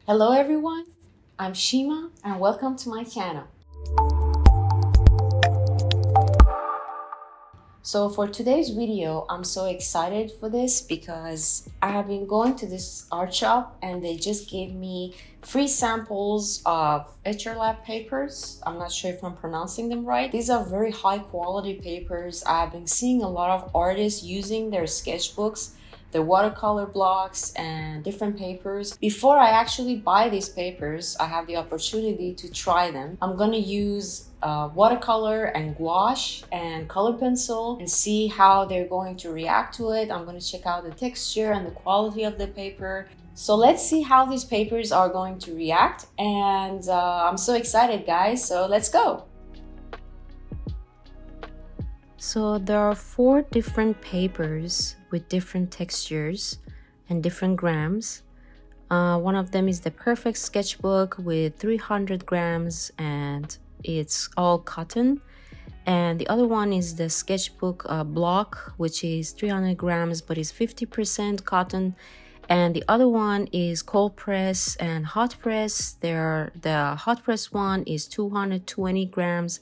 Hello everyone, I'm Shima and welcome to my channel. So for today's video, I'm so excited for this because I have been going to this art shop and they just gave me free samples of Etchr papers. I'm not sure if I'm pronouncing them right. These are very high quality papers. I've been seeing a lot of artists using their sketchbooks, the watercolor blocks and different papers. Before I actually buy these papers, I have the opportunity to try them. I'm gonna use watercolor and gouache and color pencil and see how they're going to react to it. I'm going to check out the texture and the quality of the paper. So let's see how these papers are going to react, and I'm so excited guys, so let's go. So there are 4 different papers with different textures and different grams. One of them is the Perfect Sketchbook with 300 grams and it's all cotton, and the other one is the sketchbook block, which is 300 grams but is 50% cotton, and the other one is cold press and hot press. The hot press one is 220 grams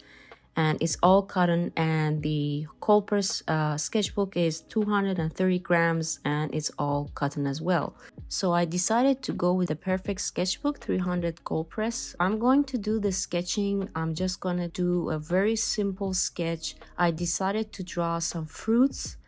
and it's all cotton, and the cold press sketchbook is 230 grams and it's all cotton as well. So I decided to go with the Perfect Sketchbook 300 cold press. I'm going to do the sketching. I'm just gonna do a very simple sketch. I decided to draw some fruits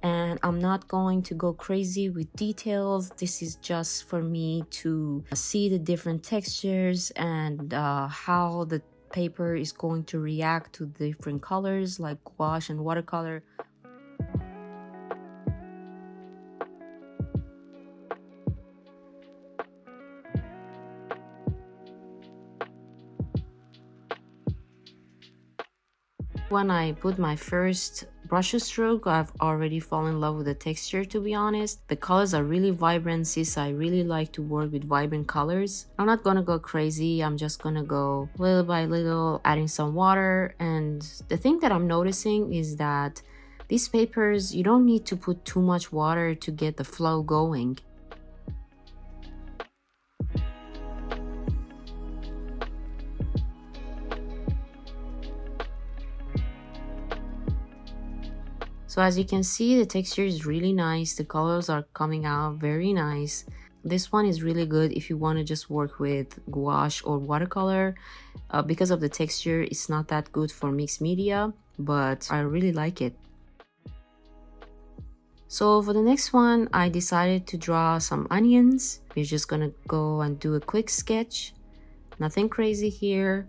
and I'm not going to go crazy with details. This is just for me to see the different textures and how the paper is going to react to different colors like gouache and watercolor. When I put my first brush stroke, I've already fallen in love with the texture, to be honest. The colors are really vibrant since I really like to work with vibrant colors. I'm not gonna go crazy, I'm just gonna go little by little, adding some water. And the thing that I'm noticing is that these papers, you don't need to put too much water to get the flow going. So as you can see, the texture is really nice. The colors are coming out very nice. This one is really good if you want to just work with gouache or watercolor. Because of the texture, it's not that good for mixed media, but I really like it. So for the next one, I decided to draw some onions. We're just gonna go and do a quick sketch. Nothing crazy here.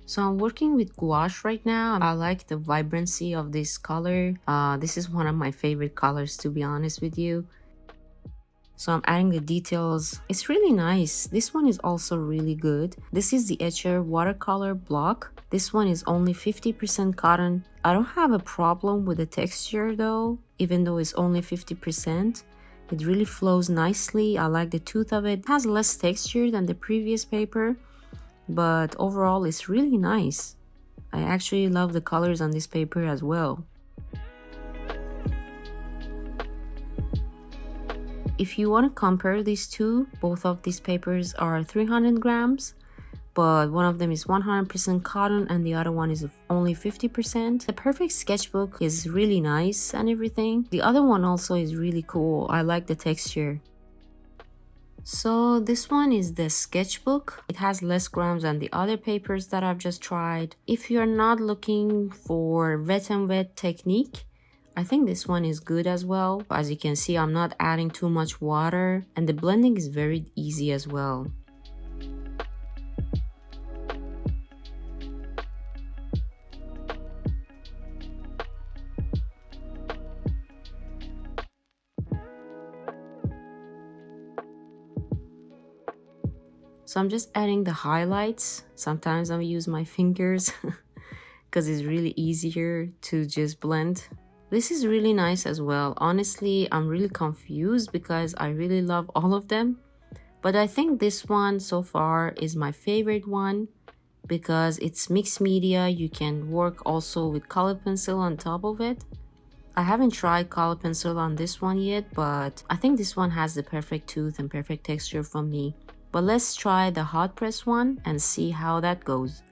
So I'm working with gouache right now. I like the vibrancy of this color. This is one of my favorite colors, to be honest with you. So I'm adding the details. It's really nice. This one is also really good. This is the Etcher watercolor block. This one is only 50% cotton. I don't have a problem with the texture though, even though it's only 50%. It really flows nicely. I like the tooth of it. It has less texture than the previous paper, but overall it's really nice. I actually love the colors on this paper as well. If you want to compare these two, both of these papers are 300 grams, but one of them is 100% cotton and the other one is only 50%. The Perfect Sketchbook is really nice and everything. The other one also is really cool. I like the texture. So this one is the sketchbook. It has less grams than the other papers that I've just tried. If you're not looking for wet and wet technique, I think this one is good as well. As you can see, I'm not adding too much water and the blending is very easy as well. So I'm just adding the highlights. Sometimes I use my fingers because it's really easier to just blend. This is really nice as well. Honestly, I'm really confused because I really love all of them. But I think this one so far is my favorite one because it's mixed media. You can work also with color pencil on top of it. I haven't tried color pencil on this one yet, but I think this one has the perfect tooth and perfect texture for me. But let's try the hot press one and see how that goes.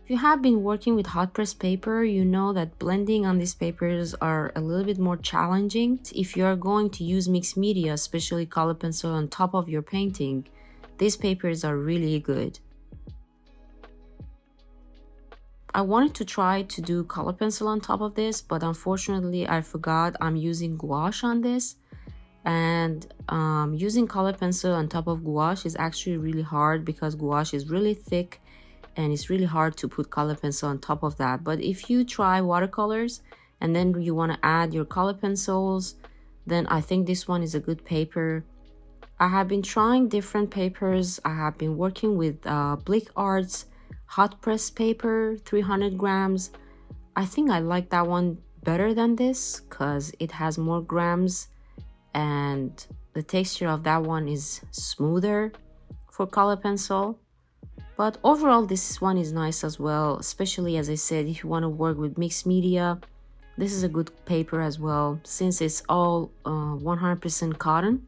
If you have been working with hot press paper, you know that blending on these papers are a little bit more challenging. If you are going to use mixed media, especially color pencil on top of your painting, these papers are really good. I wanted to try to do color pencil on top of this, but unfortunately I forgot I'm using gouache on this. And using color pencil on top of gouache is actually really hard because gouache is really thick and it's really hard to put color pencil on top of that. But if you try watercolors and then you want to add your color pencils, then I think this one is a good paper. I have been trying different papers. I have been working with Blick Art's hot press paper, 300 grams. I think I like that one better than this because it has more grams and the texture of that one is smoother for color pencil. But overall, this one is nice as well, especially as I said, if you want to work with mixed media, this is a good paper as well, since it's all 100% cotton.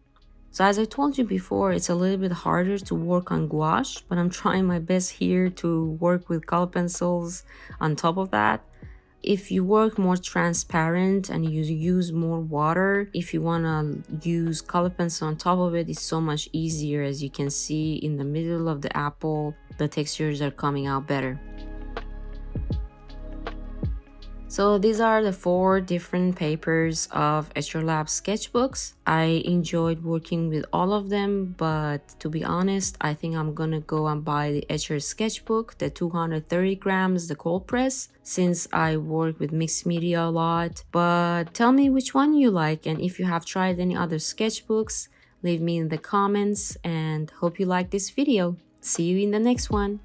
So as I told you before, it's a little bit harder to work on gouache, but I'm trying my best here to work with color pencils on top of that. If you work more transparent and you use more water, if you want to use color pencil on top of it, it's so much easier. As you can see in the middle of the apple, the textures are coming out better. So these are the 4 different papers of Etchr sketchbooks. I enjoyed working with all of them, but to be honest, I think I'm gonna go and buy the Etchr sketchbook, the 230 grams, the cold press, since I work with mixed media a lot. But tell me which one you like, and if you have tried any other sketchbooks, leave me in the comments, and hope you like this video. See you in the next one.